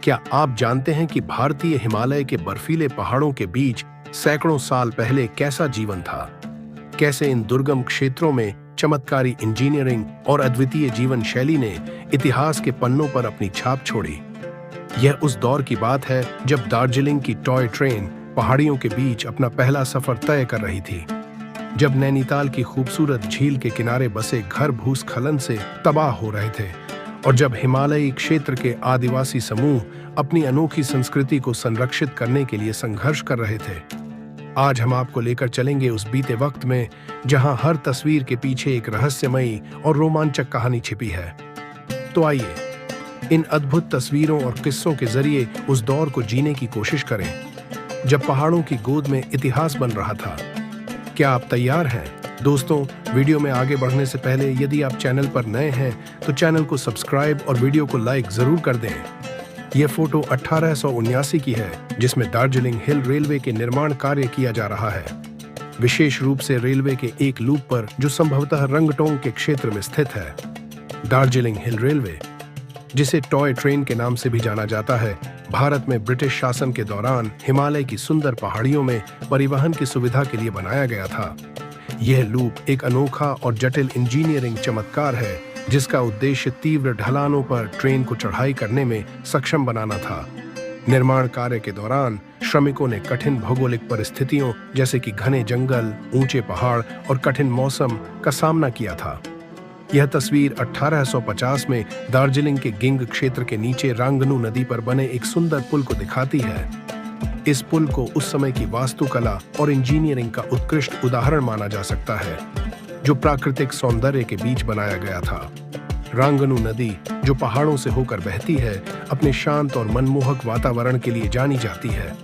क्या आप जानते हैं कि भारतीय हिमालय के बर्फीले पहाड़ों के बीच सैकड़ों साल पहले कैसा जीवन था? कैसे इन दुर्गम क्षेत्रों में चमत्कारी इंजीनियरिंग और अद्वितीय जीवन शैली ने इतिहास के पन्नों पर अपनी छाप छोड़ी। यह उस दौर की बात है जब दार्जिलिंग की टॉय ट्रेन पहाड़ियों के बीच अपना पहला सफर तय कर रही थी, जब नैनीताल की खूबसूरत झील के किनारे बसे घर भूस्खलन से तबाह हो रहे थे और जब हिमालयी क्षेत्र के आदिवासी समूह अपनी अनोखी संस्कृति को संरक्षित करने के लिए संघर्ष कर रहे थे। आज हम आपको लेकर चलेंगे उस बीते वक्त में जहां हर तस्वीर के पीछे एक रहस्यमयी और रोमांचक कहानी छिपी है। तो आइए इन अद्भुत तस्वीरों और किस्सों के जरिए उस दौर को जीने की कोशिश करें जब पहाड़ों की गोद में इतिहास बन रहा था। क्या आप तैयार हैं? दोस्तों, वीडियो में आगे बढ़ने से पहले यदि आप चैनल पर नए हैं तो चैनल को सब्सक्राइब और वीडियो को लाइक जरूर कर दें। यह फोटो 1879 की है, जिसमें दार्जिलिंग हिल रेलवे के निर्माण कार्य किया जा रहा है, विशेष रूप से रेलवे के एक लूप पर जो संभवतः रंगटोंग के क्षेत्र में स्थित है। दार्जिलिंग हिल रेलवे, जिसे टॉय ट्रेन के नाम से भी जाना जाता है, भारत में ब्रिटिश शासन के दौरान हिमालय की सुंदर पहाड़ियों में परिवहन की सुविधा के लिए बनाया गया था। यह लूप एक अनोखा और जटिल इंजीनियरिंग चमत्कार है जिसका उद्देश्य तीव्र ढलानों पर ट्रेन को चढ़ाई करने में सक्षम बनाना था। निर्माण कार्य के दौरान श्रमिकों ने कठिन भौगोलिक परिस्थितियों जैसे कि घने जंगल, ऊंचे पहाड़ और कठिन मौसम का सामना किया था। यह तस्वीर 1850 में दार्जिलिंग के गिंग क्षेत्र के नीचे रांगनू नदी पर बने एक सुंदर पुल को दिखाती है। इस पुल को उस समय की वास्तुकला और इंजीनियरिंग का उत्कृष्ट उदाहरण माना जा सकता है, जो प्राकृतिक सौंदर्य के बीच बनाया गया था। रांगनू नदी, जो पहाड़ों से होकर बहती है, अपने शांत और मनमोहक वातावरण के लिए जानी जाती है।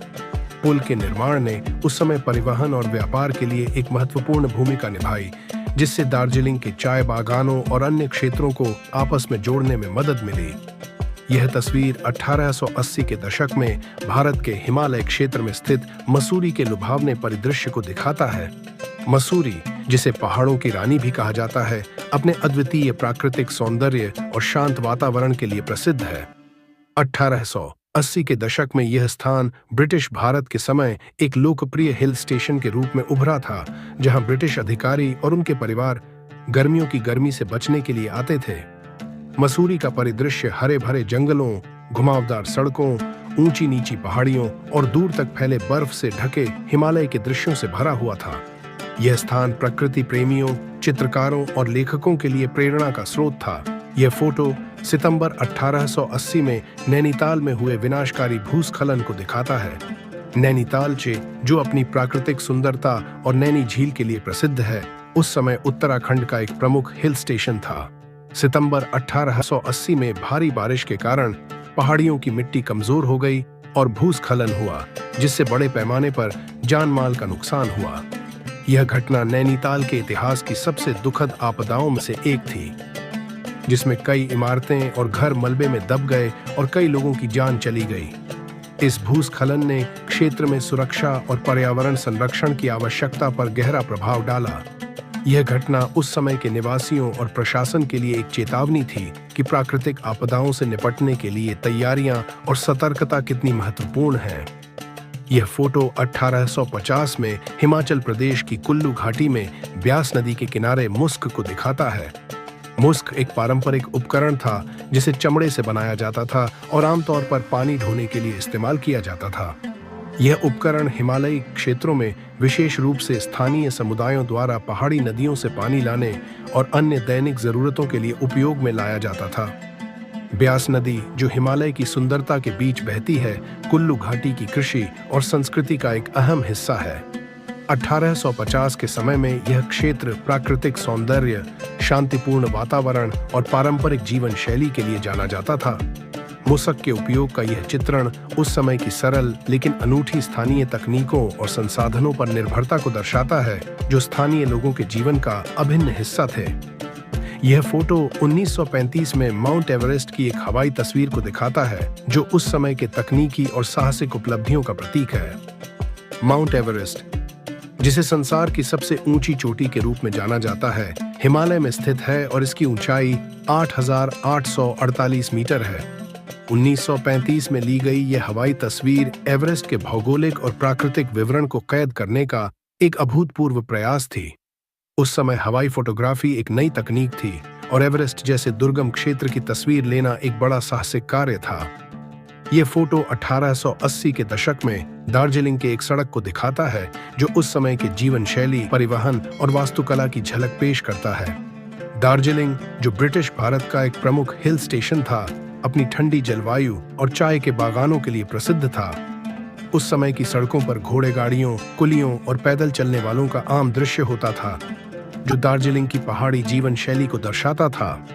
पुल के निर्माण ने उस समय परिवहन और व्यापार के लिए एक महत्वपूर्ण भूमिका निभाई, जिससे दार्जिलिंग के चाय बागानों और अन्य क्षेत्रों को आपस में जोड़ने में मदद मिली। यह तस्वीर 1880 के दशक में भारत के हिमालय क्षेत्र में स्थित मसूरी के लुभावने परिदृश्य को दिखाता है। मसूरी, जिसे पहाड़ों की रानी भी कहा जाता है, अपने अद्वितीय प्राकृतिक सौंदर्य और शांत वातावरण के लिए प्रसिद्ध है। 1880 के दशक में यह स्थान ब्रिटिश भारत के समय एक लोकप्रिय हिल स्टेशन के रूप में उभरा था, जहां ब्रिटिश अधिकारी और उनके परिवार गर्मियों की गर्मी से बचने के लिए आते थे। मसूरी का परिदृश्य हरे भरे जंगलों, घुमावदार सड़कों, ऊंची नीची पहाड़ियों और दूर तक फैले बर्फ से ढके हिमालय के दृश्यों से भरा हुआ था। यह स्थान प्रकृति प्रेमियों, चित्रकारों और लेखकों के लिए प्रेरणा का स्रोत था। यह फोटो सितंबर 1880 में नैनीताल में हुए विनाशकारी भूस्खलन को दिखाता है। नैनीताल, जो अपनी प्राकृतिक सुंदरता और नैनी झील के लिए प्रसिद्ध है, उस समय उत्तराखंड का एक प्रमुख हिल स्टेशन था। सितंबर 1880 में भारी बारिश के कारण पहाड़ियों की मिट्टी कमजोर हो गई और भूस्खलन हुआ, जिससे बड़े पैमाने पर जान माल का नुकसान हुआ। यह घटना नैनीताल के इतिहास की सबसे दुखद आपदाओं में से एक थी, जिसमें कई इमारतें और घर मलबे में दब गए और कई लोगों की जान चली गई। इस भूस्खलन ने क्षेत्र में सुरक्षा और पर्यावरण संरक्षण की आवश्यकता पर गहरा प्रभाव डाला। यह घटना उस समय के निवासियों और प्रशासन के लिए एक चेतावनी थी कि प्राकृतिक आपदाओं से निपटने के लिए तैयारियां और सतर्कता कितनी महत्वपूर्ण है। यह फोटो 1850 में हिमाचल प्रदेश की कुल्लू घाटी में ब्यास नदी के किनारे मुस्क को दिखाता है। मुस्क एक पारंपरिक उपकरण था जिसे चमड़े से बनाया जाता था और आमतौर पर पानी ढोने के लिए इस्तेमाल किया जाता था। यह उपकरण हिमालयी क्षेत्रों में विशेष रूप से स्थानीय समुदायों द्वारा पहाड़ी नदियों से पानी लाने और अन्य दैनिक जरूरतों के लिए उपयोग में लाया जाता था। ब्यास नदी, जो हिमालय की सुंदरता के बीच बहती है, कुल्लू घाटी की कृषि और संस्कृति का एक अहम हिस्सा है। 1850 के समय में यह क्षेत्र प्राकृतिक सौंदर्य, शांतिपूर्ण वातावरण और पारंपरिक जीवन शैली के लिए जाना जाता था। मुसक के उपयोग का यह चित्रण उस समय की सरल लेकिन अनूठी स्थानीय तकनीकों और संसाधनों पर निर्भरता को दर्शाता है, जो स्थानीय लोगों के जीवन का अभिन्न हिस्सा थे। यह फोटो 1935 में माउंट एवरेस्ट की एक हवाई तस्वीर को दिखाता है, जो उस समय के तकनीकी और साहसिक उपलब्धियों का प्रतीक है। माउंट एवरेस्ट, जिसे संसार की सबसे ऊंची चोटी के रूप में जाना जाता है, हिमालय में स्थित है और इसकी ऊंचाई 8,848 मीटर है। 1935 में ली गई यह हवाई तस्वीर एवरेस्ट के भौगोलिक और प्राकृतिक विवरण को कैद करने का एक अभूतपूर्व प्रयास थी। उस समय हवाई फोटोग्राफी एक नई तकनीक थी और एवरेस्ट जैसे दुर्गम क्षेत्र की तस्वीर लेना एक बड़ा साहसिक कार्य था। यह फोटो 1880 के दशक में दार्जिलिंग के एक सड़क को दिखाता है, जो उस समय के जीवन शैली, परिवहन और वास्तुकला की झलक पेश करता है। दार्जिलिंग, जो ब्रिटिश भारत का एक प्रमुख हिल स्टेशन था, अपनी ठंडी जलवायु और चाय के बागानों के लिए प्रसिद्ध था। उस समय की सड़कों पर घोड़े गाड़ियों, कुलियों और पैदल चलने वालों का आम दृश्य होता था, जो दार्जिलिंग की पहाड़ी जीवन शैली को दर्शाता था।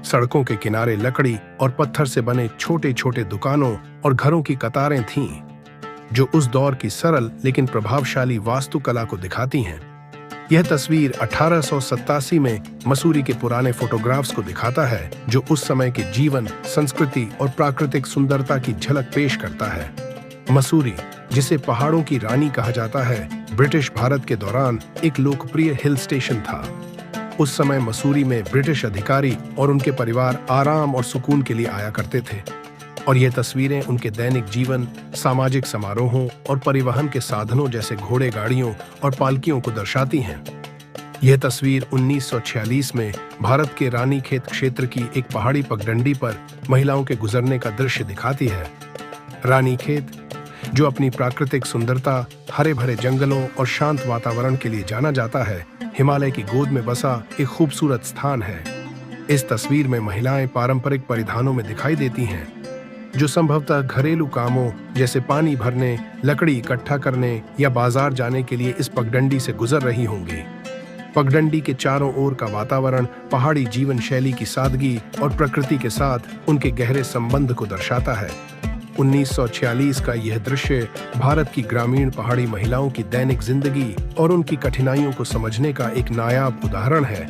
सड़कों के किनारे लकड़ी और पत्थर से बने छोटे छोटे दुकानों और घरों की कतारें थीं, जो उस दौर की सरल लेकिन प्रभावशाली वास्तुकला को दिखाती हैं। यह तस्वीर 1887 में मसूरी के पुराने फोटोग्राफ्स को दिखाता है, जो उस समय के जीवन, संस्कृति और प्राकृतिक सुंदरता की झलक पेश करता है। मसूरी, जिसे पहाड़ों की रानी कहा जाता है, ब्रिटिश भारत के दौरान एक लोकप्रिय हिल स्टेशन था। उस समय मसूरी में ब्रिटिश अधिकारी और उनके परिवार आराम और सुकून के लिए आया करते थे, और ये तस्वीरें उनके दैनिक जीवन, सामाजिक समारोहों और परिवहन के साधनों जैसे घोड़े गाड़ियों और पालकियों को दर्शाती हैं। यह तस्वीर 1946 में भारत के रानीखेत क्षेत्र की एक पहाड़ी पगडंडी पर महिलाओं के गुजरने का दृश्य दिखाती है। रानीखेत, जो अपनी प्राकृतिक सुंदरता, हरे भरे जंगलों और शांत वातावरण के लिए जाना जाता है, हिमालय की गोद में बसा एक खूबसूरत स्थान है। इस तस्वीर में महिलाएं पारंपरिक परिधानों में दिखाई देती हैं, जो संभवतः घरेलू कामों जैसे पानी भरने, लकड़ी इकट्ठा करने या बाजार जाने के लिए इस पगडंडी से गुजर रही होंगी। पगडंडी के चारों ओर का वातावरण पहाड़ी जीवन शैली की सादगी और प्रकृति के साथ उनके गहरे संबंध को दर्शाता है। 1946 का यह दृश्य भारत की ग्रामीण पहाड़ी महिलाओं की दैनिक जिंदगी और उनकी कठिनाइयों को समझने का एक नायाब उदाहरण है,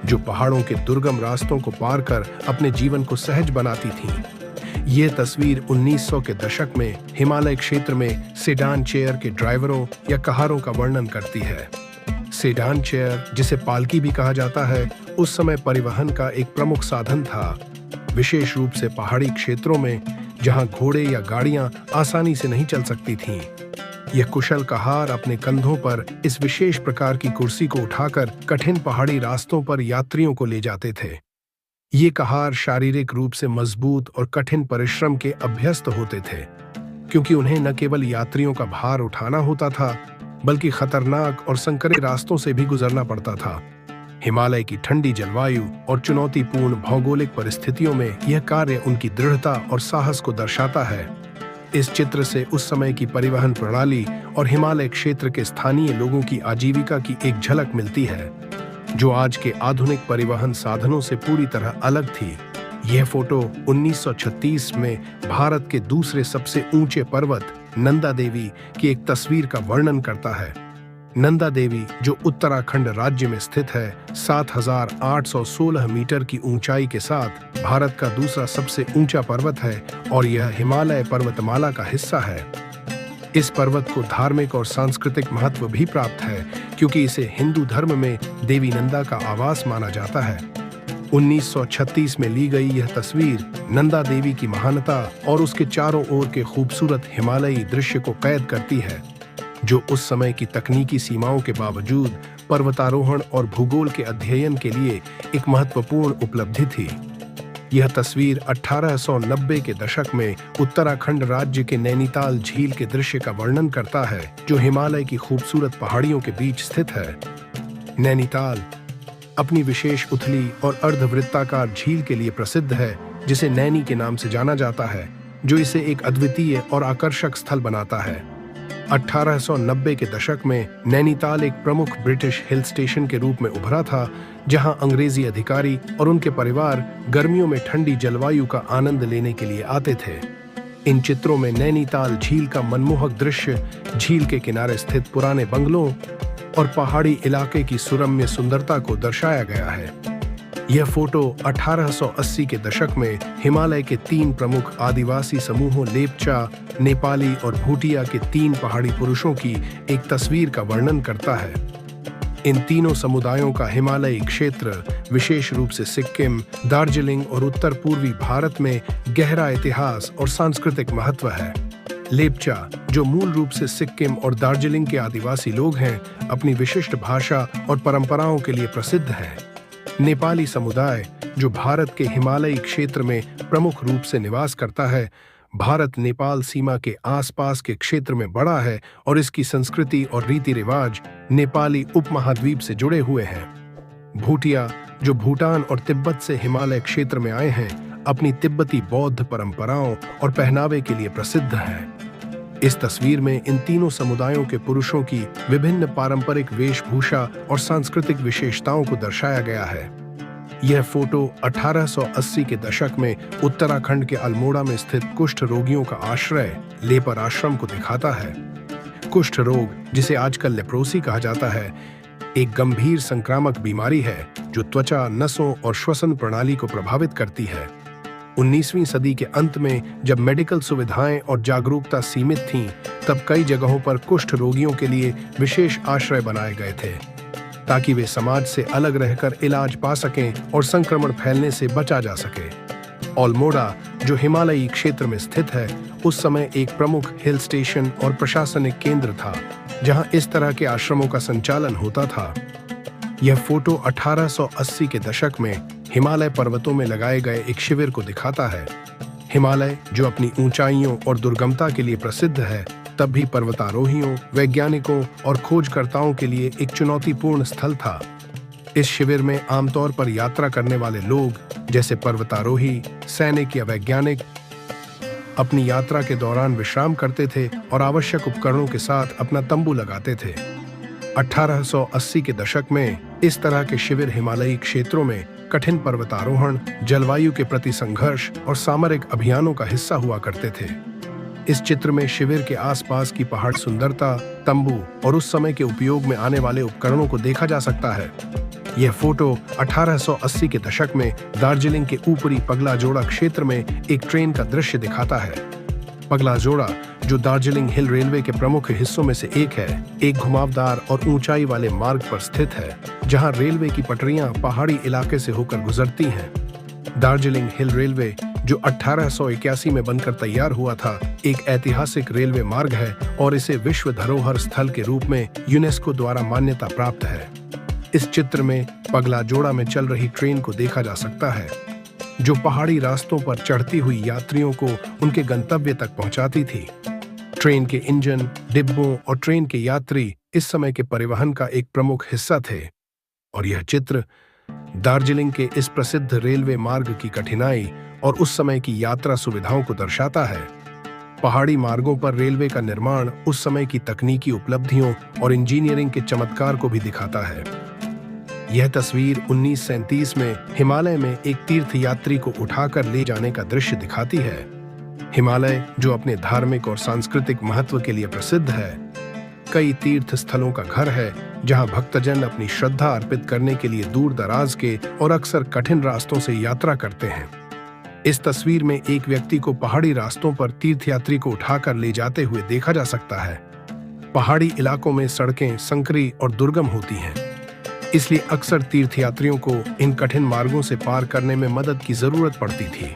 जो पहाड़ों के दुर्गम रास्तों को पार कर अपने जीवन को सहज बनाती थीं। ये तस्वीर 1900 के दशक में हिमालय क्षेत्र में सेडान चेयर के ड्राइवरों या कहारों का वर्णन करती है। सेडान चेयर, जिसे पालकी भी कहा जाता है, उस समय परिवहन का एक प्रमुख साधन था, विशेष रूप से पहाड़ी क्षेत्रों में जहां घोड़े या गाड़ियां आसानी से नहीं चल सकती थीं। यह कुशल कहार अपने कंधों पर इस विशेष प्रकार की कुर्सी को उठाकर कठिन पहाड़ी रास्तों पर यात्रियों को ले जाते थे। ये कहार शारीरिक रूप से मजबूत और कठिन परिश्रम के अभ्यस्त होते थे, क्योंकि उन्हें न केवल यात्रियों का भार उठाना होता था, बल्कि खतरनाक और संकरे रास्तों से भी गुजरना पड़ता था। हिमालय की ठंडी जलवायु और चुनौतीपूर्ण भौगोलिक परिस्थितियों में यह कार्य उनकी दृढ़ता और साहस को दर्शाता है। इस चित्र से उस समय की परिवहन प्रणाली और हिमालय क्षेत्र के स्थानीय लोगों की आजीविका की एक झलक मिलती है, जो आज के आधुनिक परिवहन साधनों से पूरी तरह अलग थी। यह फोटो 1936 में भारत के दूसरे सबसे ऊंचे पर्वत नंदा देवी की एक तस्वीर का वर्णन करता है। नंदा देवी, जो उत्तराखंड राज्य में स्थित है, 7,816 मीटर की ऊंचाई के साथ भारत का दूसरा सबसे ऊंचा पर्वत है और यह हिमालय पर्वतमाला का हिस्सा है। इस पर्वत को धार्मिक और सांस्कृतिक महत्व भी प्राप्त है, क्योंकि इसे हिंदू धर्म में देवी नंदा का आवास माना जाता है। 1936 में ली गई यह तस्वीर नंदा देवी की महानता और उसके चारों ओर के खूबसूरत हिमालयी दृश्य को कैद करती है, जो उस समय की तकनीकी सीमाओं के बावजूद पर्वतारोहण और भूगोल के अध्ययन के लिए एक महत्वपूर्ण उपलब्धि थी। यह तस्वीर 1890 के दशक में उत्तराखंड राज्य के नैनीताल झील के दृश्य का वर्णन करता है, जो हिमालय की खूबसूरत पहाड़ियों के बीच स्थित है। नैनीताल अपनी विशेष उथली और अर्धवृत्ताकार झील के लिए प्रसिद्ध है, जिसे नैनी के नाम से जाना जाता है, जो इसे एक अद्वितीय और आकर्षक स्थल बनाता है। 1890 के दशक में नैनीताल एक प्रमुख ब्रिटिश हिल स्टेशन के रूप में उभरा था, जहां अंग्रेजी अधिकारी और उनके परिवार गर्मियों में ठंडी जलवायु का आनंद लेने के लिए आते थे। इन चित्रों में नैनीताल झील का मनमोहक दृश्य, झील के किनारे स्थित पुराने बंगलों और पहाड़ी इलाके की सुरम्य सुंदरता को दर्शाया गया है। यह फोटो 1880 के दशक में हिमालय के 3 प्रमुख आदिवासी समूहों लेपचा, नेपाली और भूटिया के 3 पहाड़ी पुरुषों की एक तस्वीर का वर्णन करता है। इन तीनों समुदायों का हिमालयी क्षेत्र, विशेष रूप से सिक्किम, दार्जिलिंग और उत्तर पूर्वी भारत में गहरा इतिहास और सांस्कृतिक महत्व है। लेप्चा, जो मूल रूप से सिक्किम और दार्जिलिंग के आदिवासी लोग हैं, अपनी विशिष्ट भाषा और परंपराओं के लिए प्रसिद्ध है। नेपाली समुदाय, जो भारत के हिमालयी क्षेत्र में प्रमुख रूप से निवास करता है, भारत नेपाल सीमा के आसपास के क्षेत्र में बड़ा है और इसकी संस्कृति और रीति रिवाज नेपाली उपमहाद्वीप से जुड़े हुए हैं। भूटिया, जो भूटान और तिब्बत से हिमालय क्षेत्र में आए हैं, अपनी तिब्बती बौद्ध परंपराओं और पहनावे के लिए प्रसिद्ध है। इस तस्वीर में इन तीनों समुदायों के पुरुषों की विभिन्न पारंपरिक वेशभूषा और सांस्कृतिक विशेषताओं को दर्शाया गया है। यह फोटो 1880 के दशक में उत्तराखंड के अल्मोड़ा में स्थित कुष्ठ रोगियों का आश्रय लेपर आश्रम को दिखाता है। कुष्ठ रोग, जिसे आजकल लेप्रोसी कहा जाता है, एक गंभीर संक्रामक बीमारी है जो त्वचा, नसों और श्वसन प्रणाली को प्रभावित करती है। 19वीं सदी के अंत में जब मेडिकल सुविधाएं और जागरूकता सीमित थीं, तब कई जगहों पर कुष्ठ रोगियों के लिए विशेष आश्रय बनाए गए थे ताकि वे समाज से अलग रहकर इलाज पा सकें और संक्रमण फैलने से बचा जा सके। अल्मोड़ा, जो हिमालयी क्षेत्र में स्थित है, उस समय एक प्रमुख हिल स्टेशन और प्रशासनिक केंद्र था जहां इस तरह के आश्रमों का संचालन होता था। यह फोटो 1880 के दशक में हिमालय पर्वतों में लगाए गए एक शिविर को दिखाता है। हिमालय, जो अपनी ऊंचाइयों और दुर्गमता के लिए प्रसिद्ध है, तब भी पर्वतारोहियों, वैज्ञानिकों और खोजकर्ताओं के लिए एक चुनौतीपूर्ण स्थल था। इस शिविर में आमतौर पर यात्रा करने वाले लोग, जैसे पर्वतारोही, सैनिक या वैज्ञानिक, अपनी यात्रा के दौरान विश्राम करते थे और आवश्यक उपकरणों के साथ अपना तंबू लगाते थे। 1880 के दशक में इस तरह के शिविर हिमालयी क्षेत्रों में कठिन पर्वतारोहण, जलवायु के प्रति संघर्ष और सामरिक अभियानों का हिस्सा हुआ करते थे। इस चित्र में शिविर के आसपास की पहाड़ सुंदरता, तंबू और उस समय के उपयोग में आने वाले उपकरणों को देखा जा सकता है। यह फोटो 1880 के दशक में दार्जिलिंग के ऊपरी पगलाजोड़ा क्षेत्र में एक ट्रेन का दृश्य दिखाता है। पगलाजोड़ा, जो दार्जिलिंग हिल रेलवे के प्रमुख हिस्सों में से एक है, एक घुमावदार और ऊंचाई वाले मार्ग पर स्थित है जहां रेलवे की पटरियां पहाड़ी इलाके से होकर गुजरती हैं। दार्जिलिंग हिल रेलवे, जो 1881 में बनकर तैयार हुआ था, एक ऐतिहासिक रेलवे मार्ग है और इसे विश्व धरोहर स्थल के रूप में यूनेस्को द्वारा मान्यता प्राप्त है। इस चित्र में पगलाजोड़ा में चल रही ट्रेन को देखा जा सकता है, जो पहाड़ी रास्तों पर चढ़ती हुई यात्रियों को उनके गंतव्य तक पहुंचाती थी। ट्रेन के इंजन, डिब्बों और ट्रेन के यात्री इस समय के परिवहन का एक प्रमुख हिस्सा थे और यह चित्र दार्जिलिंग के इस प्रसिद्ध रेलवे मार्ग की कठिनाई और उस समय की यात्रा सुविधाओं को दर्शाता है। पहाड़ी मार्गों पर रेलवे का निर्माण उस समय की तकनीकी उपलब्धियों और इंजीनियरिंग के चमत्कार को भी दिखाता है। यह तस्वीर 1937 में हिमालय में एक तीर्थयात्री को उठाकर ले जाने का दृश्य दिखाती है। हिमालय, जो अपने धार्मिक और सांस्कृतिक महत्व के लिए प्रसिद्ध है, कई तीर्थ स्थलों का घर है जहां भक्तजन अपनी श्रद्धा अर्पित करने के लिए दूर दराज के और अक्सर कठिन रास्तों से यात्रा करते हैं। इस तस्वीर में एक व्यक्ति को पहाड़ी रास्तों पर तीर्थयात्री को उठाकर ले जाते हुए देखा जा सकता है। पहाड़ी इलाकों में सड़कें संकरी और दुर्गम होती हैं, इसलिए अक्सर तीर्थयात्रियों को इन कठिन मार्गों से पार करने में मदद की जरूरत पड़ती थी।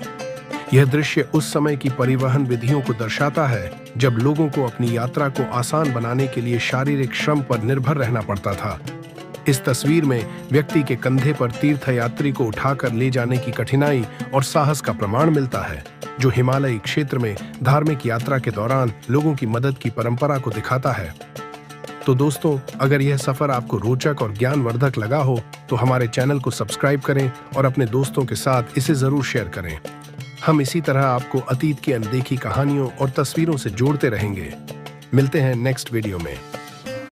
यह दृश्य उस समय की परिवहन विधियों को दर्शाता है जब लोगों को अपनी यात्रा को आसान बनाने के लिए शारीरिक श्रम पर निर्भर रहना पड़ता था। इस तस्वीर में व्यक्ति के कंधे पर तीर्थयात्री को उठाकर ले जाने की कठिनाई और साहस का प्रमाण मिलता है, जो हिमालयी क्षेत्र में धार्मिक यात्रा के दौरान लोगों की मदद की परंपरा को दिखाता है। तो दोस्तों, अगर यह सफर आपको रोचक और ज्ञानवर्धक लगा हो तो हमारे चैनल को सब्सक्राइब करें और अपने दोस्तों के साथ इसे जरूर शेयर करें। हम इसी तरह आपको अतीत की अनदेखी कहानियों और तस्वीरों से जोड़ते रहेंगे। मिलते हैं नेक्स्ट वीडियो में।